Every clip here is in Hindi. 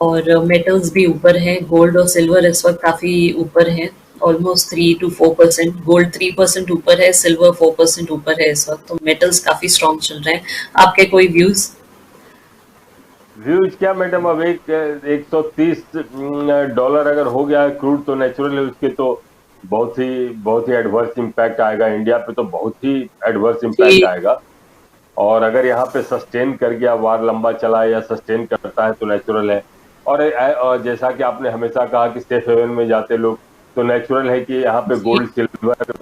और मेटल्स भी ऊपर हैं, गोल्ड और सिल्वर इस वक्त काफ़ी ऊपर हैं, ऑलमोस्ट 3 to 4%। गोल्ड 3% ऊपर है, सिल्वर 4% ऊपर है इस वक्त, तो मेटल्स काफ़ी स्ट्रॉन्ग चल रहे हैं। आपके कोई व्यूज़? व्यूज क्या मैडम, अब एक $130 अगर हो गया है क्रूड, तो नेचुरली उसके तो बहुत ही एडवर्स इम्पैक्ट आएगा इंडिया पे, तो बहुत ही एडवर्स इम्पैक्ट जी, आएगा। और अगर यहाँ पे सस्टेन कर गया, वार लंबा चला या सस्टेन करता है, तो नेचुरल है। और जैसा कि आपने हमेशा कहा कि सेफ हेवन में जाते लोग, तो नेचुरल है कि यहाँ पे जी, गोल्ड सिल्वर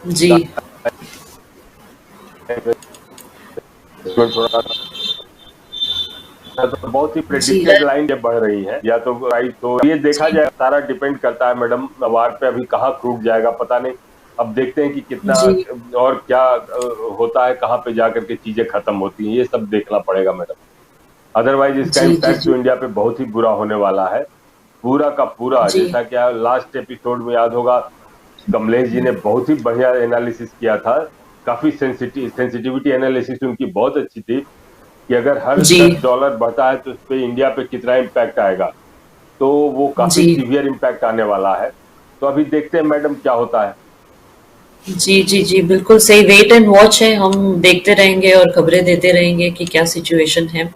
जी, में थोड़ा, तो बहुत ही जी, प्रेडिक्टेड लाइन ये बढ़ रही है, या तो राइट। तो ये देखा जी, जाए, सारा डिपेंड करता है मैडम, वार पे अभी कहाँ क्रूड जाएगा पता नहीं। अब देखते हैं कि कितना जी, और क्या होता है, कहाँ पे जाकर के चीजें खत्म होती हैं, ये सब देखना पड़ेगा मैडम। अदरवाइज इसका जी, जी, इम्पैक्ट जी, तो इंडिया पे बहुत ही बुरा होने वाला है, पूरा का पूरा। जी, जैसा कि लास्ट एपिसोड में याद होगा, कमलेश जी ने बहुत ही बढ़िया एनालिसिस किया था। काफी सेंसिटिविटी एनालिसिस उनकी बहुत अच्छी थी, कि अगर हर जी, $10 बढ़ता है तो उस पे इंडिया पे कितना इम्पैक्ट आएगा। तो वो काफी जी, सीवियर इम्पैक्ट आने वाला है। तो अभी देखते हैं मैडम क्या होता है। जी, जी, जी, बिल्कुल सही। वेट एंड वॉच है, हम देखते रहेंगे और खबरें देते रहेंगे कि क्या सिचुएशन है।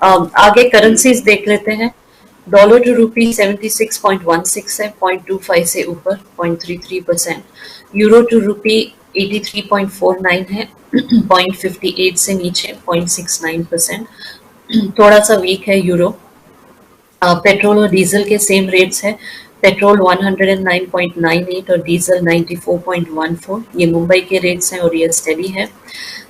आगे जी करेंसीज देख लेते हैं। डॉलर टू रुपी 76.16 है, 0.25 से ऊपर, 0.33%। यूरो टू रुपी 83.49 है, 0.58 से नीचे, 0.69%। थोड़ा सा वीक है यूरो। पेट्रोल और डीजल के सेम रेट्स हैं। पेट्रोल 109.98 और डीजल 94.14, ये मुंबई के रेट्स हैं और ये स्टेडी है।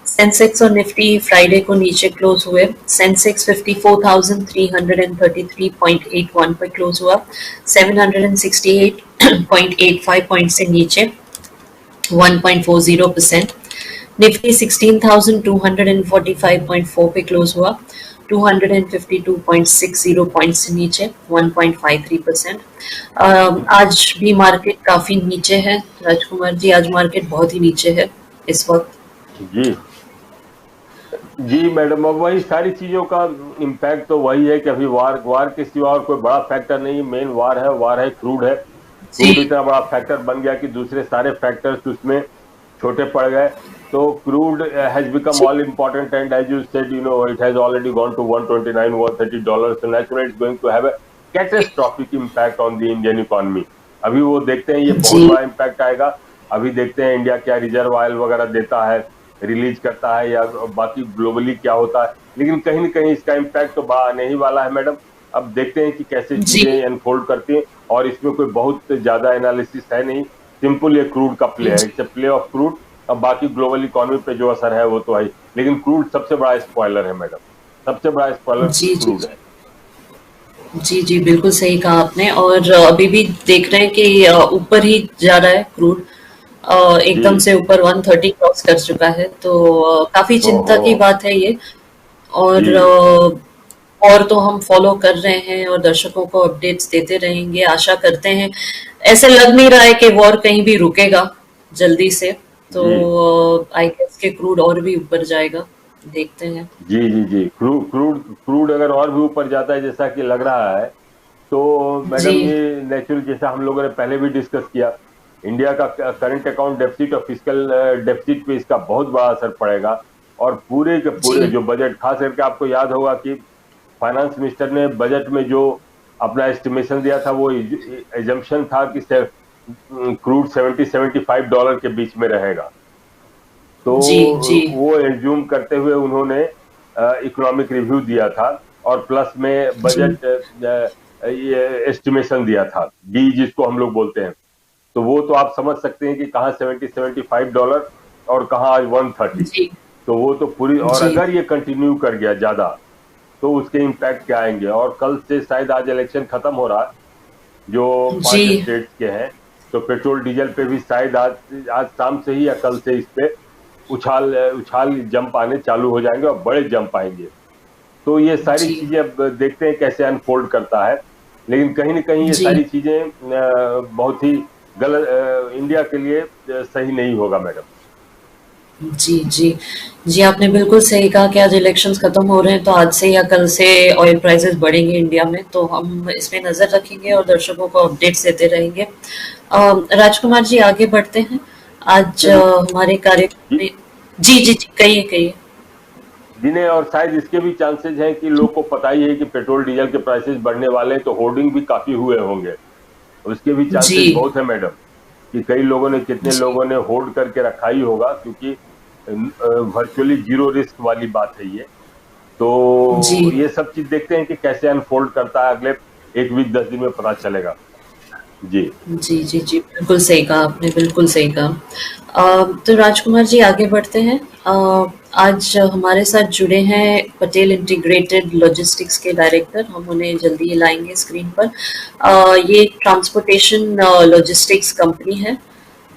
सेंसेक्स और निफ्टी फ्राइडे को नीचे क्लोज हुए। सेंसेक्स 54,333.81 पर क्लोज हुआ, 768.85 पॉइंट से नीचे, 1.40%। निफ्टी 16,245.4 पे क्लोज हुआ, 252.60 पॉइंट से नीचे, 1.53%। आज भी मार्केट काफी नीचे है राजकुमार जी, आज मार्केट बहुत ही नीचे है इस वक्त। जी जी मैडम, अब वही सारी चीजों का इम्पैक्ट तो वही है कि अभी वार वार के सिवा और कोई बड़ा फैक्टर नहीं, मेन वार है, क्रूड है। जी, क्रूड इतना बड़ा फैक्टर बन गया कि दूसरे सारे फैक्टर्स उसमें छोटे पड़ गए। तो क्रूड हैज बिकम जी, all important, and as you said, it has already gone to 129 $130, so naturally it's going to have a catastrophic impact on the Indian economy। अभी वो देखते हैं, ये बहुत जी, बड़ा इम्पैक्ट आएगा। अभी देखते हैं इंडिया क्या रिजर्व ऑयल वगैरह देता है, रिलीज करता है, या बाकी ग्लोबली क्या होता है। लेकिन कहीं ना कहीं इसका इम्पैक्ट तो आने ही वाला है मैडम। अब देखते हैं कि कैसे जी, चीजें अनफोल्ड करती हैं। और इसमें कोई बहुत ज्यादा एनालिसिस है नहीं, सिंपल ये क्रूड का प्ले है, जी, it's a play of crude. अब बाकी ग्लोबल इकोनॉमी पे जो असर है वो तो है ही, लेकिन क्रूड सबसे बड़ा स्पॉइलर है मैडम, सबसे बड़ा स्पॉइलर जी, जी, क्रूड है। जी, जी, बिल्कुल सही कहा आपने। और अभी भी देख रहे हैं कि ऊपर ही जा रहा है क्रूड, जी। एकदम से ऊपर 130 क्रॉस कर चुका है, तो काफी चिंता ओहो। की बात है ये। और जी और तो हम फॉलो कर रहे हैं और दर्शकों को अपडेट्स देते रहेंगे, आशा करते हैं। ऐसे लग नहीं रहा है कि वॉर कहीं भी रुकेगा जल्दी से, तो जी आई गेस के क्रूड और भी ऊपर जाएगा, देखते हैं। जी जी जी, क्रूड क्रूड क्रूड अगर और भी ऊपर जाता है जैसा कि लग रहा है, तो जी, मैडम ये नेचुरल, जैसा हम लोगों ने पहले भी डिस्कस किया, इंडिया का करंट अकाउंट डेफिसिट और फिजिकल डेफिसिट पे इसका बहुत बड़ा असर पड़ेगा। और पूरे के पूरे जी, जो बजट, खास करके आपको याद होगा कि फाइनेंस मिनिस्टर ने बजट में जो अपना एस्टिमेशन दिया था, वो एजम्पशन था कि क्रूड 70-75 डॉलर के बीच में रहेगा। तो जी, जी, वो एज्यूम करते हुए उन्होंने इकोनॉमिक रिव्यू दिया था, और प्लस में जी, बजट ये एस्टिमेशन दिया था, डी जिसको हम लोग बोलते हैं। तो वो तो आप समझ सकते हैं कि कहाँ 70-75 डॉलर और कहाँ आज 130। जी, तो वो तो पूरी, और जी, अगर ये कंटिन्यू कर गया ज्यादा, तो उसके इम्पैक्ट क्या आएंगे। और कल से शायद, आज इलेक्शन खत्म हो रहा है जो जी, 5 स्टेट्स के हैं, तो पेट्रोल डीजल पे भी शायद आज आज शाम से ही या कल से इस पे उछाल उछाल जंप आने चालू हो जाएंगे, और बड़े जंप आएंगे। तो ये सारी जी, चीजें अब देखते हैं कैसे अनफोल्ड करता है। लेकिन कहीं ना कहीं ये जी, सारी चीजें बहुत ही गलत, इंडिया के लिए सही नहीं होगा मैडम। जी, जी। जी, आपने बिल्कुल सही कहा कि आज इलेक्शंस खत्म हो रहे हैं, तो आज से या कल से ऑयल प्राइसेस बढ़ेंगे इंडिया में, तो हम इसमें नज़र रखेंगे और दर्शकों को अपडेट्स देते रहेंगे। राजकुमार जी, आगे बढ़ते हैं। आज चलिए हमारे कार्यक्रम जी। में जी, जी, जी, कहिए, कहिए। जिन्हें और शायद इसके भी चांसेस हैं कि लोग को पता ही है कि पेट्रोल डीजल के प्राइसेस बढ़ने वाले हैं, तो होर्डिंग भी काफी हुए होंगे। उसके भी चांसेस जी, बहुत है मैडम, कि कई लोगों ने, कितने जी, लोगों ने होल्ड करके रखा ही होगा, क्योंकि वर्चुअली जीरो रिस्क वाली बात है ये। तो जी। ये सब चीज देखते हैं कि कैसे अनफोल्ड करता है, अगले एक वीक 10 दिन में पता चलेगा। जी। जी, जी, जी, बिल्कुल सही कहा आपने, बिल्कुल सही कहा। तो राजकुमार जी, आगे बढ़ते हैं। आज हमारे साथ जुड़े हैं पटेल इंटीग्रेटेड लॉजिस्टिक्स के डायरेक्टर, हम उन्हें जल्दी ही लाएँगे स्क्रीन पर। ये एक ट्रांसपोर्टेशन लॉजिस्टिक्स कंपनी है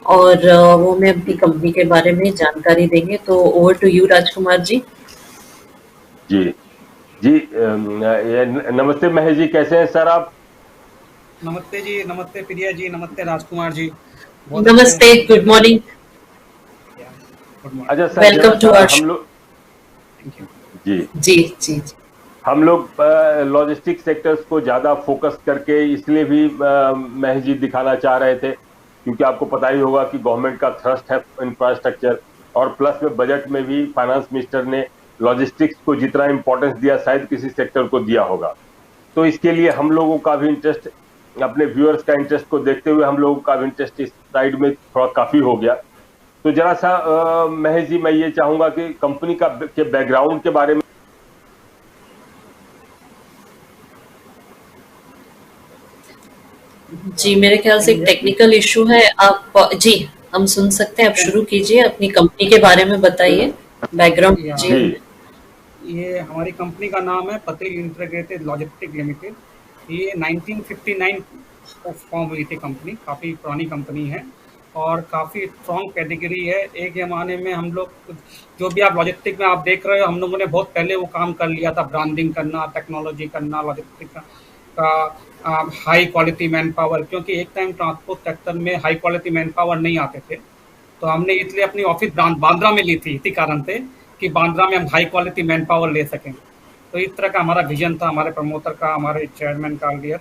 और वो हमें अपनी कंपनी के बारे में जानकारी देंगे, तो over to you Rajkumar ji. जी। जी। नमस्ते महेश जी, कैसे हैं सर आप? नमस्ते जी, नमस्ते प्रिया जी, नमस्ते राजकुमार जी। बहुत अच्छे हैं नमस्ते, सर, गुड बढ़िया। मॉर्निंग, या गुड अच्छा मॉर्निंग। सर, जरा वेलकम टू सा आवर हम शो। लोग, थैंक यू। जी, जी, जी, जी। हम लोग लॉजिस्टिक सेक्टर्स को ज्यादा फोकस करके इसलिए भी महेश जी दिखाना चाह रहे थे, क्योंकि आपको पता ही होगा कि गवर्नमेंट का थ्रस्ट है इंफ्रास्ट्रक्चर, और प्लस में बजट में भी फाइनेंस मिनिस्टर ने लॉजिस्टिक्स को जितना इंपॉर्टेंस दिया शायद किसी सेक्टर को दिया होगा। तो इसके लिए हम लोगों का भी इंटरेस्ट, अपने व्यूअर्स का इंटरेस्ट को देखते हुए हम लोगों का भी इंटरेस्ट इस साइड में थोड़ा काफी हो गया। तो जरा सा महेश जी, मैं ये चाहूंगा कि कंपनी का के बैकग्राउंड के बारे में। जी, मेरे ख्याल से कैन एक you hear me? Technical issue है। आप जी, हम सुन सकते हैं, आप कैन शुरू कीजिए, अपनी कंपनी के बारे में बताइए, बैकग्राउंड या दीजिए जी। हमें। ये हमारी कंपनी का नाम है पटेल इंटीग्रेटेड लॉजिस्टिक लिमिटेड। ये 1959 को फॉर्म हुई थी कंपनी, काफ़ी पुरानी कंपनी है और काफ़ी स्ट्रॉन्ग कैटेगरी है। एक ज़माने में हम लोग, जो भी आप लॉजिस्टिक में आप देख रहे हो, हम लोगों ने बहुत पहले वो काम कर लिया था, ब्रांडिंग करना, टेक्नोलॉजी करना, लॉजिस्टिक का हाई क्वालिटी मैन पावर, क्योंकि एक टाइम ट्रांसपोर्ट सेक्टर में हाई क्वालिटी मैन पावर नहीं आते थे। तो हमने इसलिए अपनी ऑफिस बांद्रा में ली थी, इसी कारण से कि बांद्रा में हम हाई क्वालिटी मैन पावर ले सकें। तो इस तरह का हमारा विजन था, हमारे प्रमोटर का, हमारे चेयरमैन का लिया।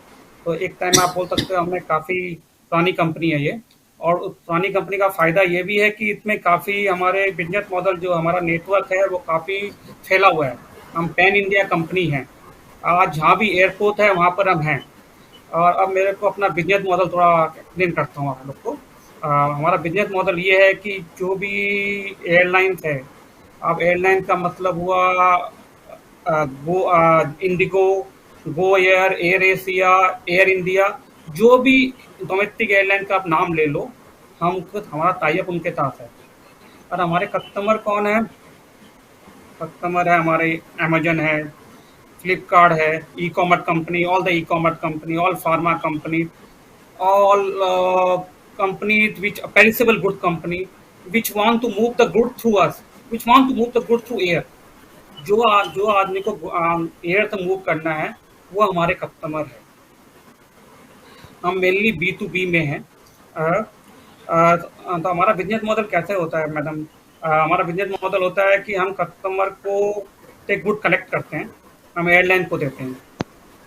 तो एक टाइम आप बोल सकते हो हमने काफ़ी पुरानी कंपनी है ये। और उस पुरानी कंपनी का फ़ायदा ये भी है कि इसमें काफ़ी हमारे बिजनेस मॉडल, जो हमारा नेटवर्क है, वो काफ़ी फैला हुआ है। हम पैन इंडिया कंपनी हैं। आज जहाँ भी एयरपोर्ट है वहाँ पर हम हैं। और अब मेरे को अपना बिजनेस मॉडल थोड़ा एक्सप्लेन करता हूँ आप लोग को। हमारा बिजनेस मॉडल ये है कि जो भी एयरलाइंस है, अब एयरलाइन का मतलब हुआ Indigo, Go Air, air Asia, air India, जो भी डोमेस्टिक एयरलाइन का आप नाम ले लो, हम खुद, हमारा टाइप उनके साथ है। और हमारे कस्टमर कौन है? कस्टमर है हमारे अमेजन है, फ्लिपकार्ट है, e commerce company, all the e commerce company, all pharma company, all companies which perishable good company which want to move the good through us, which want to move the good through air, जो आदमी को एयर से मूव करना है, वो हमारे कस्टमर है। हम मेनली बी टू बी में हैं। तो हमारा बिजनेस मॉडल कैसे होता है मैडम? हमारा बिजनेस मॉडल होता है कि हम कस्टमर को से गुड कलेक्ट करते हैं, हम एयरलाइन को देते हैं।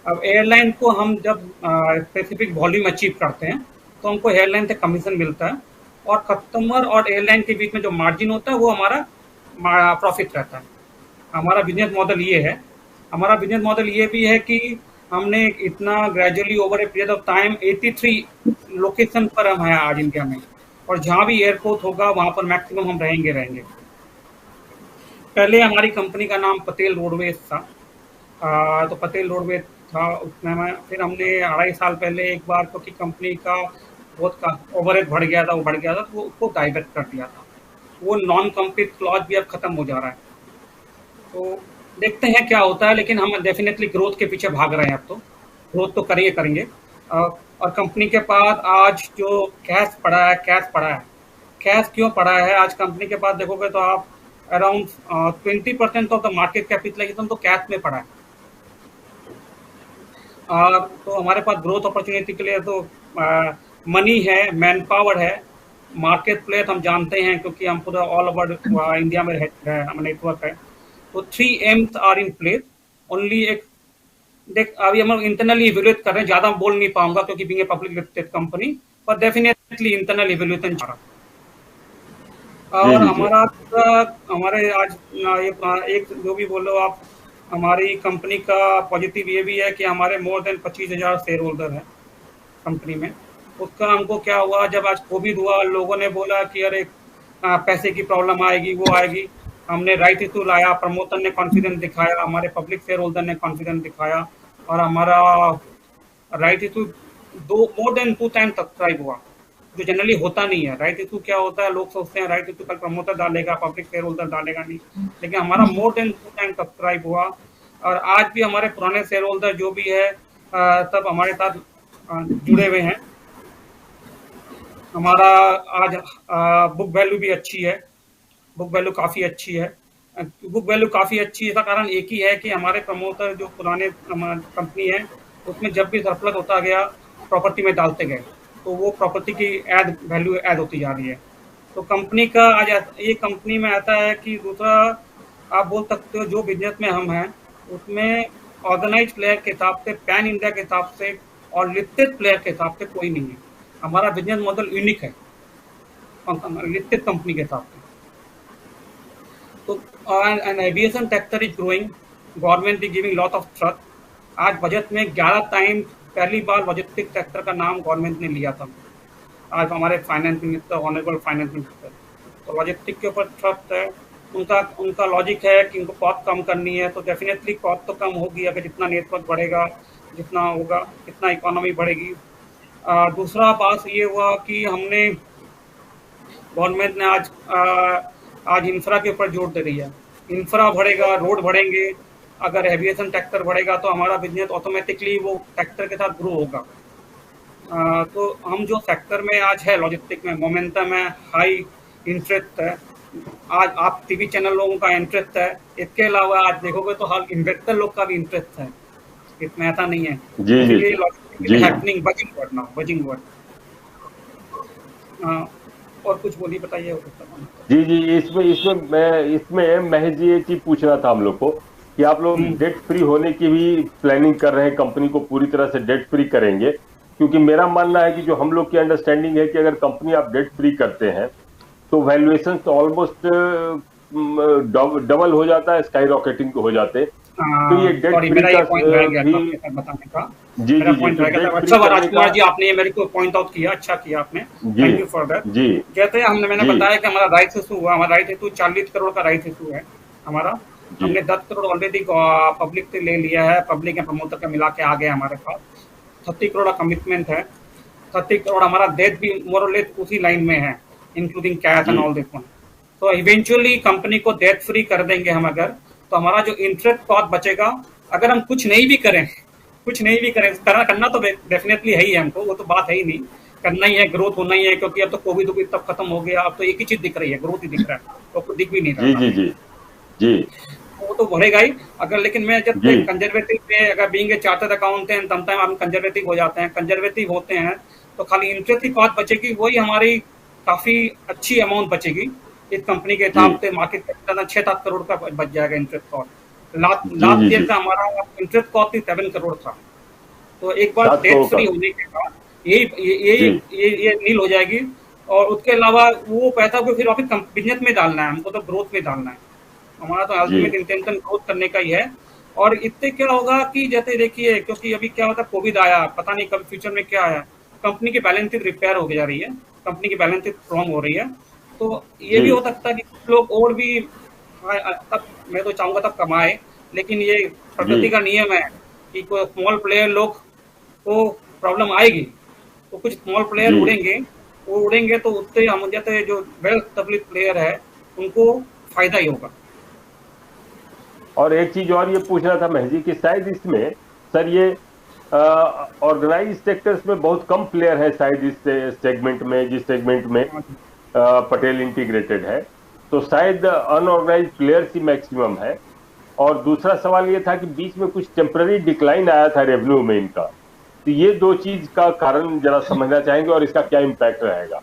अब एयरलाइन को हम जब स्पेसिफिक वॉल्यूम अचीव करते हैं, तो हमको एयरलाइन से कमीशन मिलता है, और कस्टमर और एयरलाइन के बीच में जो मार्जिन होता है वो हमारा प्रॉफिट रहता है। हमारा बिजनेस मॉडल ये है। हमारा बिजनेस मॉडल ये भी है कि हमने इतना gradually over a period of time 83 location पर हम हैं आज इंडिया में, और जहाँ भी एयरपोर्ट होगा वहाँ पर मैक्सिमम हम रहेंगे रहेंगे। पहले हमारी कंपनी का नाम पटेल रोडवेज था। तो पटेल रोडवेज था उसमें मैं, फिर हमने 2.5 साल पहले एक बार, क्योंकि कंपनी का बहुत का ओवरहेड बढ़ गया था, वो बढ़ गया था, तो वो उसको डाइवर्ट कर दिया था। वो नॉन कम्पीट क्लॉज भी अब खत्म हो जा रहा है। तो देखते हैं क्या होता है, लेकिन हम डेफिनेटली ग्रोथ के पीछे भाग रहे हैं। अब तो ग्रोथ तो करेंगे करेंगे। और कंपनी के पास आज जो कैश पड़ा है, कैश पड़ा है। कैश क्यों पड़ा है आज कंपनी के पास? देखोगे तो आप around 20% of the market capitalisation तो कैश में पड़ा है। तो हमारे पास ग्रोथ अपॉर्चुनिटी के लिए तो मनी है, मैन पावर है, मार्केट प्लेस हम जानते हैं क्योंकि हम पूरा ऑल ओवर इंडिया में हमारा नेटवर्क है। तो 3 M's are in place only. एक देख अभी हम इंटरनली इवेल्युएट कर रहे हैं, ज्यादा बोल नहीं पाऊंगा क्योंकि being a public listed company, पर डेफिनेटली इंटरनल इवेल्युएशन चल रहा है। जी और जी जी हमारे आज ये एक जो भी बोलो आप, हमारी कंपनी का पॉजिटिव ये भी है कि हमारे मोर देन 25,000 शेयर होल्डर है कंपनी में। उसका हमको क्या हुआ, जब आज कोविड हुआ लोगों ने बोला कि अरे पैसे की प्रॉब्लम आएगी, वो आएगी, हमने राइट इशू लाया, प्रमोटर ने कॉन्फिडेंस दिखाया, हमारे पब्लिक शेयर होल्डर ने कॉन्फिडेंस दिखाया, और हमारा right issue more than 2 time subscribe हुआ, जो जनरली होता नहीं है। राइट इशू क्या होता है, लोग सोचते हैं राइट इशू कल प्रमोटर डालेगा, पब्लिक शेयर होल्डर डालेगा नहीं, लेकिन हमारा मोर देन 2 टाइम सब्सक्राइब हुआ। और आज भी हमारे पुराने शेयर होल्डर जो भी है तब हमारे साथ जुड़े हुए हैं। हमारा आज बुक वैल्यू भी अच्छी है, बुक वैल्यू काफ़ी अच्छी है। बुक वैल्यू काफ़ी अच्छी है, इसका कारण एक ही है कि हमारे प्रमोटर जो पुराने कंपनी है उसमें जब भी सरप्लस होता गया प्रॉपर्टी में डालते गए, तो वो प्रॉपर्टी की वैल्यू ऐड होती जा रही है। तो कंपनी का आज ये कंपनी में आता है कि दूसरा आप बोल सकते हो जो बिजनेस में हम हैं उसमें ऑर्गेनाइज प्लेयर के हिसाब से, पैन इंडिया के हिसाब से और लिस्टेड प्लेयर के हिसाब से कोई नहीं है। हमारा बिजनेस मॉडल यूनिक है लिस्टेड कंपनी के हिसाब से। तो and aviation sector is growing, government is giving lot of trust. आज बजट में 11 टाइम पहली बार लॉजिस्टिक सेक्टर का नाम गवर्नमेंट ने लिया था। आज हमारे finance minister, honourable finance minister, तो लॉजिस्टिक के ऊपर ट्रस्ट है। उनका लॉजिक है कि उनको कॉस्ट कम करनी है, तो डेफिनेटली कॉस्ट तो कम होगी अगर जितना नेटवर्क बढ़ेगा, जितना होगा जितना इकोनॉमी बढ़ेगी। दूसरा बात ये हुआ कि हमने गवर्नमेंट ने आज इंफ्रा के ऊपर जोर दे रही है। इंफ्रा बढ़ेगा, रोड बढ़ेंगे, अगर एविएशन सेक्टर बढ़ेगा तो हमारा बिजनेस ऑटोमेटिकली वो सेक्टर के साथ ग्रो होगा। तो हम जो सेक्टर में आज है लॉजिस्टिक में मोमेंटम है, हाई इंटरेस्ट है। आज आप टीवी चैनल लोगों का इंटरेस्ट है, इसके अलावा आज देखोगे तो हर इन्वेस्टर लोग का भी इंटरेस्ट है, इसमें ऐसा नहीं है। जी जी इसलिए जी हैपनिंग बजिंग वर्ड। और कुछ बोलिए, बताइए। जी जी इसमें महज ये चीज पूछना था हम लोग को कि आप लोग डेट फ्री होने की भी प्लानिंग कर रहे हैं, कंपनी को पूरी तरह से डेट फ्री करेंगे? क्योंकि मेरा मानना है कि जो हम लोग की अंडरस्टैंडिंग है कि अगर कंपनी आप डेट फ्री करते हैं तो वैल्यूएशन तो ऑलमोस्ट डबल हो जाता है, स्काई रॉकेटिंग हो जाते। तो ये डेट फ्री का भी बताने का जी मेरा जी पॉइंट जी रहेगा। अच्छा राजकुमार जी, आपने ये मेरे को पॉइंट आउट किया, अच्छा किया आपने, थैंक यू फॉर दैट। जी जैसे मैंने जी बताया कि हमारा राइट इशू हुआ, हमारा राइट इशू 40 करोड़ का राइट इशू है हमारा। जी हमने 10 करोड़ ऑलरेडी पब्लिक से ले लिया है, पब्लिक या प्रमोटर का मिला के आ गया हमारे पास। 30 करोड़ का कमिटमेंट है। 30 करोड़ हमारा डेट भी मोर और लेस उसी लाइन में है, including cash and all this one. तो इवेंचुअली कंपनी को डेट फ्री कर देंगे हम अगर, तो हमारा जो इंटरेस्ट कॉस्ट बचेगा, अगर हम कुछ नहीं भी करें करना तो डेफिनेटली है ही हमको, वो तो बात है ही नहीं, करना ही है, ग्रोथ होना ही है, क्योंकि अब तो कोविड तब खत्म हो गया, अब तो एक ही चीज दिख रही है, ग्रोथ ही दिख रहा है, तो कुछ दिख भी नहीं रहा। जी जी जी वो तो बढ़ेगा ही अगर, लेकिन मैं जब कंजर्वेटिव पे अगर being a chartered accountant sometime हम कंजर्वेटिव हो जाते हैं, कंजर्वेटिव होते हैं तो खाली इंटरेस्ट की कॉस्ट बचेगी, वही हमारी काफी अच्छी अमाउंट बचेगी इस कंपनी के हिसाब से। मार्केट कैपिटल 6-7 करोड़ का बच जाएगा इंटरेस्ट कॉस्ट। लास्ट ईयर का हमारा इंटरेस्ट कॉस्ट 7 करोड़ था। तो एक बार डेट फ्री होने के बाद ये नील हो जाएगी, और उसके अलावा वो पैसा को फिर वापस बिजनेस में डालना है, हमको तो ग्रोथ में डालना है। हमारा तो अल्टीमेट इंटेंशन ग्रोथ करने का ही है। और इससे क्या होगा कि जैसे देखिए, क्योंकि अभी क्या होता है, कोविड आया, पता नहीं कब फ्यूचर में क्या आया, कंपनी की बैलेंस शीट रिपेयर हो जा रही है, कंपनी की बैलेंस शीट स्ट्रॉन्ग हो रही है। तो ये भी हो सकता है कि कुछ लोग और भी, तब मैं तो चाहूंगा तब कमाए, लेकिन ये प्रकृति का नियम है कि कोई स्मॉल प्लेयर लोग को प्रॉब्लम आएगी, तो कुछ स्मॉल प्लेयर उड़ेंगे तो उससे हम जैसे जो वेल एस्टेब्लिश्ड प्लेयर है उनको फायदा ही होगा। और एक चीज और ये पूछना था महजी कि शायद इसमें सर ये ऑर्गेनाइज सेक्टर्स में बहुत कम प्लेयर है शायद इस सेगमेंट में, जिस सेगमेंट में पटेल इंटीग्रेटेड है, तो शायद अनऑर्गेनाइज प्लेयर्स ही मैक्सिमम है। और दूसरा सवाल ये था कि बीच में कुछ टेम्पररी डिक्लाइन आया था रेवेन्यू में इनका, तो ये दो चीज का कारण जरा समझना चाहेंगे और इसका क्या इम्पैक्ट रहेगा?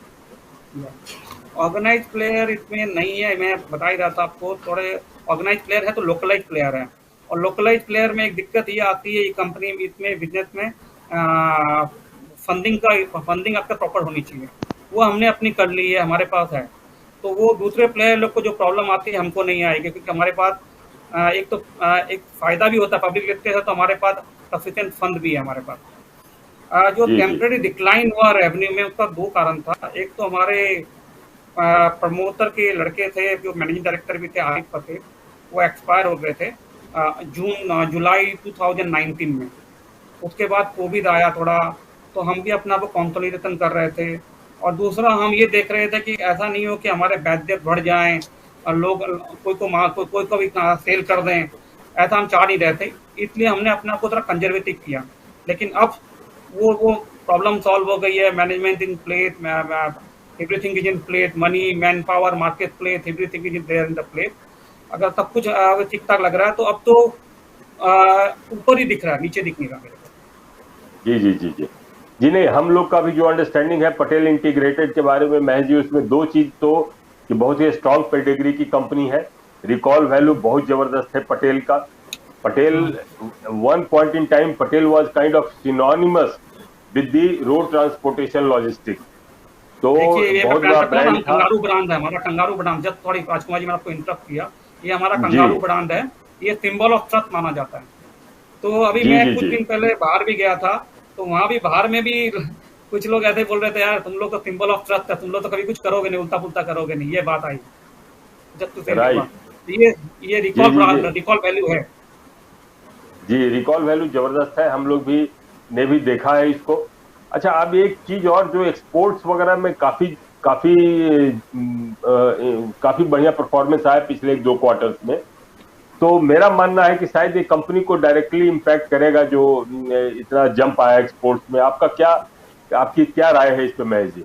ऑर्गेनाइज प्लेयर इसमें नहीं है, मैं बता ही रहा था आपको। थोड़े ऑर्गेनाइज प्लेयर है तो लोकलाइज प्लेयर है, और लोकलाइज प्लेयर में एक दिक्कत ये आती है, ये कंपनी इसमें बिजनेस में फंडिंग आपका प्रॉपर होनी चाहिए। वो हमने अपनी कर ली है, हमारे पास है। तो वो दूसरे प्लेयर लोग को जो प्रॉब्लम आती है हमको नहीं आएगी, क्योंकि हमारे पास एक फायदा भी होता है पब्लिक लिखते हैं, तो हमारे पास सफिशिएंट फंड भी है हमारे पास। जो जी जी टेम्पररी डिक्लाइन हुआ रेवेन्यू में, उसका दो कारण था। एक तो हमारे प्रमोटर के लड़के थे जो मैनेजिंग डायरेक्टर भी थे, आरिफ थे, वो एक्सपायर हो गए थे जुलाई 2019 में। उसके बाद कोविड आया थोड़ा, तो हम भी अपना को कंसोलिडेशन कर रहे थे। और दूसरा हम ये देख रहे थे कि ऐसा नहीं हो कि हमारे बैड डेट बढ़ जाएं और लोग कोई को भी सेल कर दें, ऐसा हम चाह नहीं रहे थे। इसलिए हमने अपने आप को थोड़ा कंजर्वेटिव किया। लेकिन अब वो प्रॉब्लम सॉल्व हो गई है, management in place, everything is in place, money, man power, market place, everything is there in the place. अगर सब कुछ ठीक ठाक लग रहा है, तो अब तो ऊपर ही दिख रहा है, नीचे दिख नहीं रहा मेरे को। जी जी जी जी जी नहीं, हम लोग का भी जो अंडरस्टैंडिंग है पटेल इंटीग्रेटेड के बारे में महज जी, उसमें दो चीज तो कि बहुत ही स्ट्रॉन्ग पेडिग्री की कंपनी है, रिकॉल वैल्यू बहुत जबरदस्त है पटेल का। Patel, one point in time Patel was kind of synonymous with the road transportation logistics. तो देखिए, ये मैं बहुत बयान बड़ा करता हूँ ना, हम ब्रांड था। कंगारू ब्रांड है हमारा, कंगारू ब्रांड। जब थोड़ी राजकुमार जी मैंने आपको इंटरप्ट किया, ये हमारा जी कंगारू ब्रांड है। ये सिंबल ऑफ ट्रस्ट माना जाता है। तो अभी जी मैं जी कुछ जी दिन पहले बाहर भी गया था, तो वहां भी, बाहर में भी कुछ लोग ऐसे बोल रहे थे, यार तुम लोग तो सिंबल ऑफ ट्रस्ट है, तुम लोग तो कभी कुछ करोगे नहीं, उल्टा पुल्टा करोगे नहीं। ये बात आई जब तुझे हुआ। राइट। तो ये जी रिकॉल जी जी ब्रांड, रिकॉल वैल्यू है। जी रिकॉल वैल्यू जबरदस्त है, हम लोग भी ने भी देखा है इसको। अच्छा, अब एक चीज और, जो एक्सपोर्ट्स वगैरह में काफी काफी काफी बढ़िया परफॉर्मेंस आया पिछले एक दो क्वार्टर्स में। तो मेरा मानना है कि शायद ये कंपनी को डायरेक्टली इम्पैक्ट करेगा, जो इतना जंप आया एक्सपोर्ट्स में। आपकी क्या राय है इस पे महेश जी?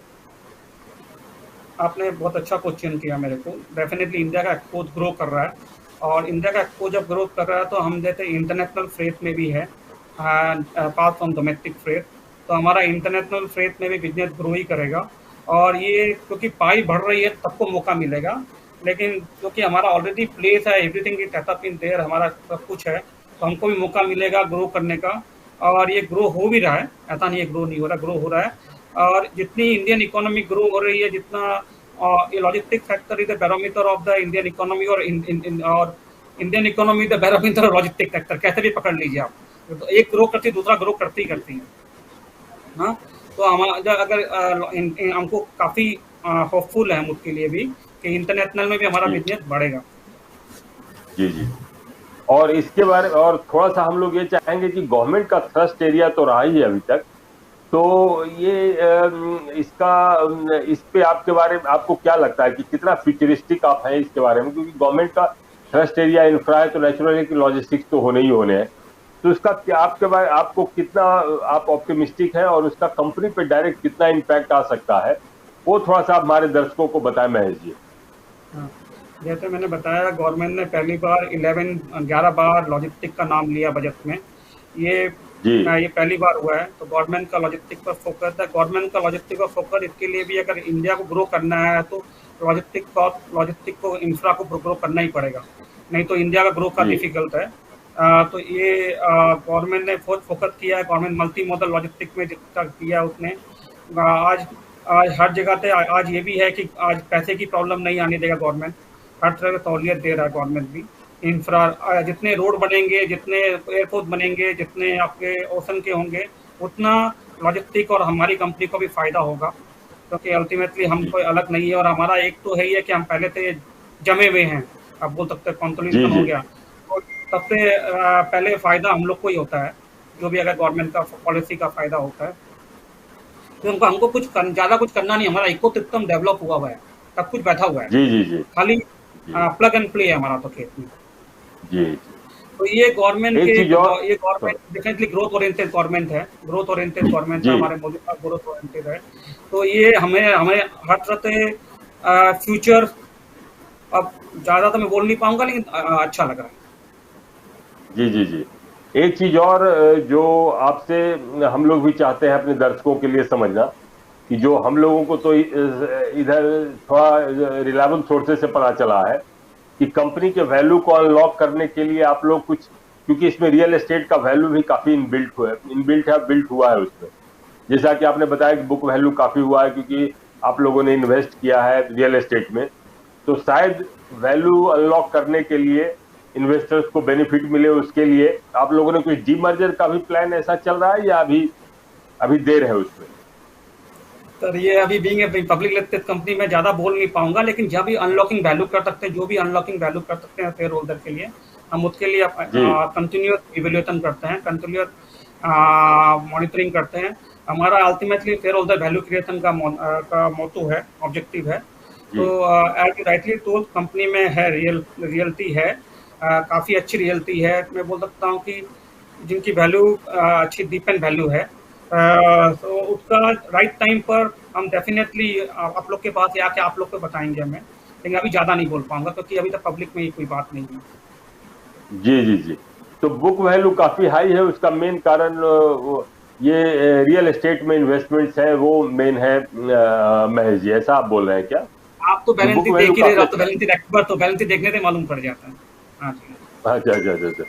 आपने बहुत अच्छा क्वेश्चन किया मेरे को। डेफिनेटली इंडिया का एक्सपोर्ट ग्रो कर रहा है, और इंडिया का एक्सपोर्ट जब ग्रोथ कर रहा है, तो हम जैसे इंटरनेशनल फ्रेट में भी है, पास फ्रॉम डोमेस्टिक फ्रेट। तो हमारा इंटरनेशनल फ्रेट में भी बिजनेस ग्रो ही करेगा। और ये क्योंकि पाई बढ़ रही है, सबको मौका मिलेगा। लेकिन क्योंकि हमारा ऑलरेडी प्लेस है, everything is setup in their, हमारा सब कुछ है, तो हमको भी मौका मिलेगा ग्रो करने का। और ये ग्रो हो भी रहा है, ऐसा नहीं है ग्रो नहीं हो रहा, ग्रो हो रहा है। और जितनी इंडियन इकोनॉमी ग्रो हो रही है, जितना ये logistic sector is the barometer of the Indian economy, और और Indian economy the barometer of logistic sector, कैसे भी पकड़ लीजिए आप। तो एक ग्रो करती है, दूसरा ग्रो करती ही करती है। हाँ, तो हमारा अगर हमको काफी होपफुल है हम उसके लिए भी, कि इंटरनेशनल में भी हमारा जी बिजनेस बढ़ेगा। जी जी। और इसके बारे में और थोड़ा सा हम लोग ये चाहेंगे कि गवर्नमेंट का थ्रस्ट एरिया तो रहा ही है अभी तक, तो ये इस पे आपके बारे में आपको क्या लगता है कि कितना फ्यूचरिस्टिक आप हैं इसके बारे में? क्योंकि गवर्नमेंट का थ्रस्ट एरिया इंफ्रा है, तो नेचुरल है कि लॉजिस्टिक्स तो होने ही होने हैं। तो इसका क्या आपके बारे आपको कितना आप ऑप्टिमिस्टिक हैं, और उसका कंपनी पे डायरेक्ट कितना इम्पैक्ट आ सकता है, वो थोड़ा सा हमारे दर्शकों को बताएं महेश जी। हाँ, जैसे मैंने बताया, गवर्नमेंट ने पहली बार 11 बार लॉजिस्टिक का नाम लिया बजट में। ये जी ये पहली बार हुआ है, तो गवर्नमेंट का लॉजिस्टिक पर फोकस है। गवर्नमेंट का लॉजिस्टिक पर फोकस इसके लिए भी, अगर इंडिया को ग्रो करना है, तो लॉजिस्टिक को, इंफ्रा को ग्रो करना ही पड़ेगा, नहीं तो इंडिया का ग्रो का जी डिफिकल्ट है। तो ये गवर्नमेंट ने बहुत फोकस किया है। गवर्नमेंट मल्टी मॉडल लॉजिस्टिक में जितना किया उसने, आज आज हर जगह पे आज ये भी है कि आज पैसे की प्रॉब्लम नहीं आने देगा गवर्नमेंट। हर तरह की सहूलियत दे रहा है गवर्नमेंट भी। इंफ्रा, जितने रोड बनेंगे, जितने एयरपोर्ट बनेंगे, जितने आपके ओशन के होंगे, उतना लॉजिस्टिक और हमारी कंपनी को भी फायदा होगा। क्योंकि अल्टीमेटली हम जी कोई अलग नहीं है, और हमारा एक तो है ही है कि हम पहले से जमे हुए हैं, आप बोल सकते हैं जी कॉन्सोलिडेशन हो जी गया। और सबसे पहले फायदा हम लोग को ही होता है, जो भी अगर गवर्नमेंट का पॉलिसी का फायदा होता है। तो हमको ज्यादा कुछ करना नहीं, हमारा इकोसिस्टम डेवलप हुआ है, सब कुछ बैठा हुआ है, जी जी जी खाली जी प्लग एंड प्ले है हमारा तो खेत में। जी। तो ये गवर्नमेंट के, एक चीज और। ये government definitely growth oriented government है, ग्रोथ ओरिएंटेड गवर्नमेंट है, जी हमारे मोदी साहब ग्रोथ ओरिएंटेड है। तो ये हमें हमें हर तरह से फ्यूचर, अब ज्यादा तो मैं बोल नहीं पाऊंगा, लेकिन अच्छा लग रहा है। जी जी जी। एक चीज और जो आपसे हम लोग भी चाहते हैं अपने दर्शकों के लिए समझना, कि जो हम लोगों को तो इधर थोड़ा रिलायबल सोर्सेज से पता चला है कि कंपनी के वैल्यू को अनलॉक करने के लिए आप लोग कुछ, क्योंकि इसमें रियल एस्टेट का वैल्यू भी काफी बिल्ट हुआ है उसमें, जैसा कि आपने बताया कि बुक वैल्यू काफी हुआ है क्योंकि आप लोगों ने इन्वेस्ट किया है रियल एस्टेट में, तो शायद वैल्यू अनलॉक करने के लिए इन्वेस्टर्स को बेनिफिट मिले, उसके लिए आप लोगों ने कुछ डीमर्जर का भी प्लान ऐसा चल रहा है या अभी देर है उसमें? सर ये अभी being a public listed company में ज़्यादा बोल नहीं पाऊंगा, लेकिन जब भी अनलॉकिंग वैल्यू कर सकते हैं, जो भी अनलॉकिंग वैल्यू कर सकते हैं शेयर होल्डर के लिए, हम उसके लिए कंटिन्यूअस इवेल्युएशन करते हैं, कंटिन्यूअस मॉनिटरिंग करते हैं। हमारा ultimately shareholder value creation का मोटो है, ऑब्जेक्टिव है। तो as you rightly told, company में है रियलिटी है, काफ़ी अच्छी रियलिटी है। मैं बोल सकता हूँ कि जिनकी वैल्यू अच्छी डीप एंड वैल्यू है, तो उसका राइट टाइम पर हम डेफिनेटली आप लोग के पास आके आप लोग को बताएंगे हमें, लेकिन अभी ज़्यादा नहीं बोल पाऊंगा क्योंकि अभी तक पब्लिक में ही कोई बात नहीं है। जी जी जी। तो बुक वैल्यू काफी हाई है, उसका मेन कारण ये रियल एस्टेट में इन्वेस्टमेंट्स है, वो मेन है। महेश जी, ऐसा आप बोल रहे हैं क्या? आप तो बैलेंस शीट देख ही रहे हो, तो बैलेंस शीट एक्सपर्ट, तो बैलेंस शीट देखने से मालूम पड़ जाता है। हाँ जी, अच्छा।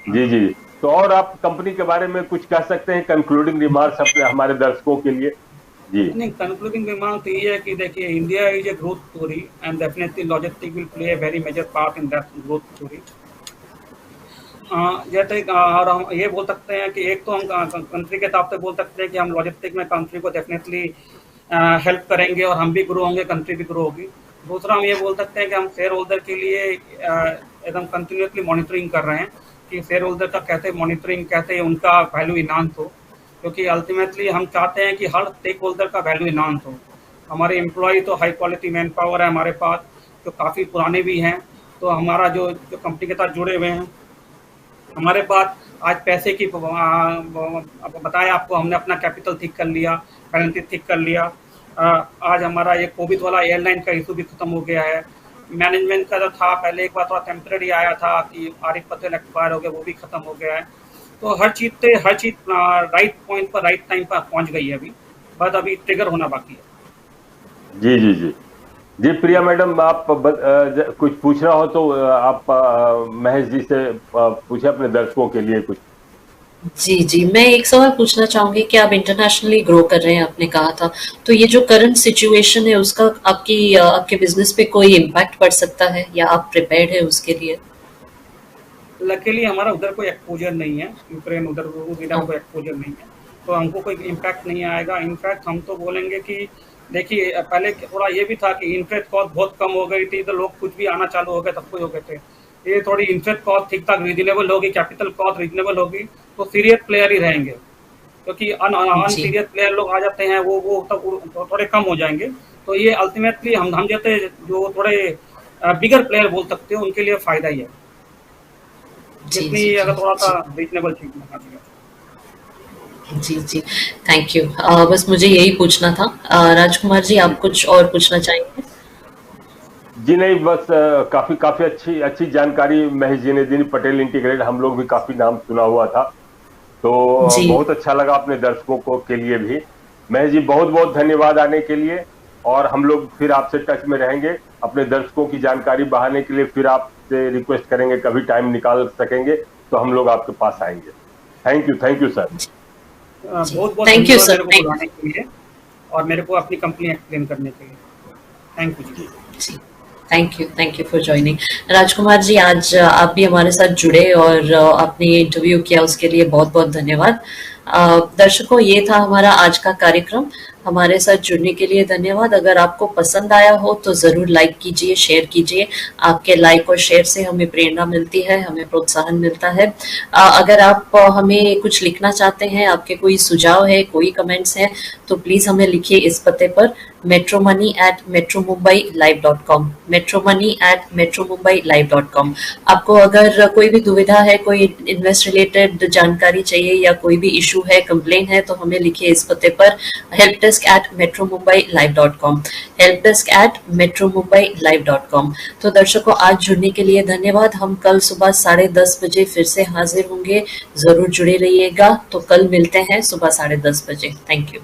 जी जी। तो और आप कंपनी के बारे में कुछ कह सकते हैं, कंक्लूडिंग रिमार्क्स अपने हमारे दर्शकों के लिए? जी नहीं, कंक्लूडिंग रिमार्क ये है कि देखिए, India is a growth story and definitely logistic will play a very major part in that growth story. जैसे और हम ये बोल सकते हैं कि एक तो हम कंट्री के हिसाब से बोल सकते हैं कि हम लॉजिस्टिक में कंट्री को डेफिनेटली हेल्प करेंगे और हम भी ग्रो होंगे, कंट्री भी ग्रो होगी। दूसरा हम ये बोल सकते हैं कि हम शेयर होल्डर के लिए एकदम कंटिन्यूसली मॉनिटरिंग कर रहे हैं कि शेयर होल्डर का कैसे मॉनिटरिंग, कैसे उनका वैल्यू इन्हांस हो, क्योंकि अल्टीमेटली हम चाहते हैं कि हर स्टेक होल्डर का वैल्यू इन्हांस हो। हमारे एम्प्लॉय तो हाई क्वालिटी मैन पावर है हमारे पास, जो काफ़ी पुराने भी हैं, तो हमारा जो कंपनी के साथ जुड़े हुए हैं, हमारे पास आज पैसे की बताया आपको, हमने अपना कैपिटल ठीक कर लिया, बैलेंस शीट ठीक कर लिया। आज हमारा ये कोविड वाला एयरलाइन का इशू भी खत्म हो गया है। मैनेजमेंट का जो था पहले, एक बार थोड़ा टेम्पररी आया था कि आरिफ पटेल एक्सपायर हो गया, वो भी खत्म हो गया है। तो हर चीज़ राइट पॉइंट पर राइट टाइम पर पहुंच गई है अभी, बस अभी ट्रिगर होना बाकी है। जी जी जी जी। प्रिया मैडम, आप कुछ पूछना हो तो आप महेश जी से पूछे अपने दर्शकों के लिए कुछ। जी, मैं एक सवाल पूछना चाहूंगी कि आप इंटरनेशनली ग्रो कर रहे हैं, आपने कहा था, तो ये जो करंट सिचुएशन है उसका आपके बिजनेस पे कोई इम्पैक्ट पड़ सकता है या आप प्रिपेयर्ड है उसके लिए? लकीली हमारा उधर कोई एक्सपोजर नहीं है, यूक्रेन उधर कोई एक्सपोजर नहीं है, तो हमको कोई इम्पैक्ट नहीं आएगा। इनफैक्ट हम तो बोलेंगे कि देखिए, पहले थोड़ा ये भी था कि इंटरेस्ट कॉस्ट बहुत कम हो गई थी, तो लोग कुछ भी आना चालू हो गए, सब कुछ हो गए थे। ये थोड़ी इंटरेस्ट कॉस्ट ठीक ठाक रीजनेबल होगी, कैपिटल कॉस्ट रीजनेबल होगी, तो सीरियस प्लेयर ही रहेंगे, क्योंकि अनसीरियस प्लेयर लोग आ जाते हैं, वो तब थोड़े कम हो जाएंगे। तो ये अल्टीमेटली हम जैसे जो थोड़े बिगर प्लेयर बोल सकते हो, उनके लिए फायदा ही है, जितनी अगर थोड़ा सा रीजनेबल ठीक है। जी, थैंक यू। बस मुझे यही पूछना था। राजकुमार जी, आप कुछ और पूछना चाहेंगे? जी नहीं, बस काफी अच्छी जानकारी महेश जी ने दी। पटेल इंटीग्रेटेड हम लोग भी काफी नाम सुना हुआ था, तो बहुत अच्छा लगा अपने दर्शकों को के लिए भी। महेश जी, बहुत बहुत धन्यवाद आने के लिए, और हम लोग फिर आपसे टच में रहेंगे। अपने दर्शकों की जानकारी बढ़ाने के लिए फिर आपसे रिक्वेस्ट करेंगे, कभी टाइम निकाल सकेंगे तो हम लोग आपके पास आएंगे। Thank you sir. बहुत बहुत थैंक यू सर, मेरे को बुलाने के लिए और मेरे को अपनी कंपनी एक्सप्लेन करने के लिए। थैंक यू जी। Thank you for joining. Rajkumar ji, आज आप भी हमारे साथ जुड़े और आपने ये इंटरव्यू किया, उसके लिए बहुत बहुत धन्यवाद। दर्शकों, ये था हमारा आज का कार्यक्रम। हमारे साथ जुड़ने के लिए धन्यवाद। अगर आपको पसंद आया हो तो जरूर लाइक कीजिए, शेयर कीजिए। आपके लाइक और शेयर से हमें प्रेरणा मिलती है, हमें प्रोत्साहन मिलता है। अगर आप हमें कुछ लिखना चाहते हैं, आपके कोई सुझाव है, कोई कमेंट्स हैं, तो प्लीज हमें लिखिए इस पते पर metromani@metromumbaiLive.com metromani@metromumbaiLive.com। आपको अगर कोई भी दुविधा है, कोई इन्वेस्ट रिलेटेड जानकारी चाहिए या कोई भी इशू है, कंप्लेन है, तो हमें लिखिए इस पते पर helpdesk@metromumbaiLive.com helpdesk@metromumbaiLive.com। तो दर्शकों, आज जुड़ने के लिए धन्यवाद। हम कल सुबह 10:30 बजे फिर से हाजिर होंगे, जरूर जुड़े रहिएगा। तो कल मिलते हैं सुबह 10:30 बजे। Thank you.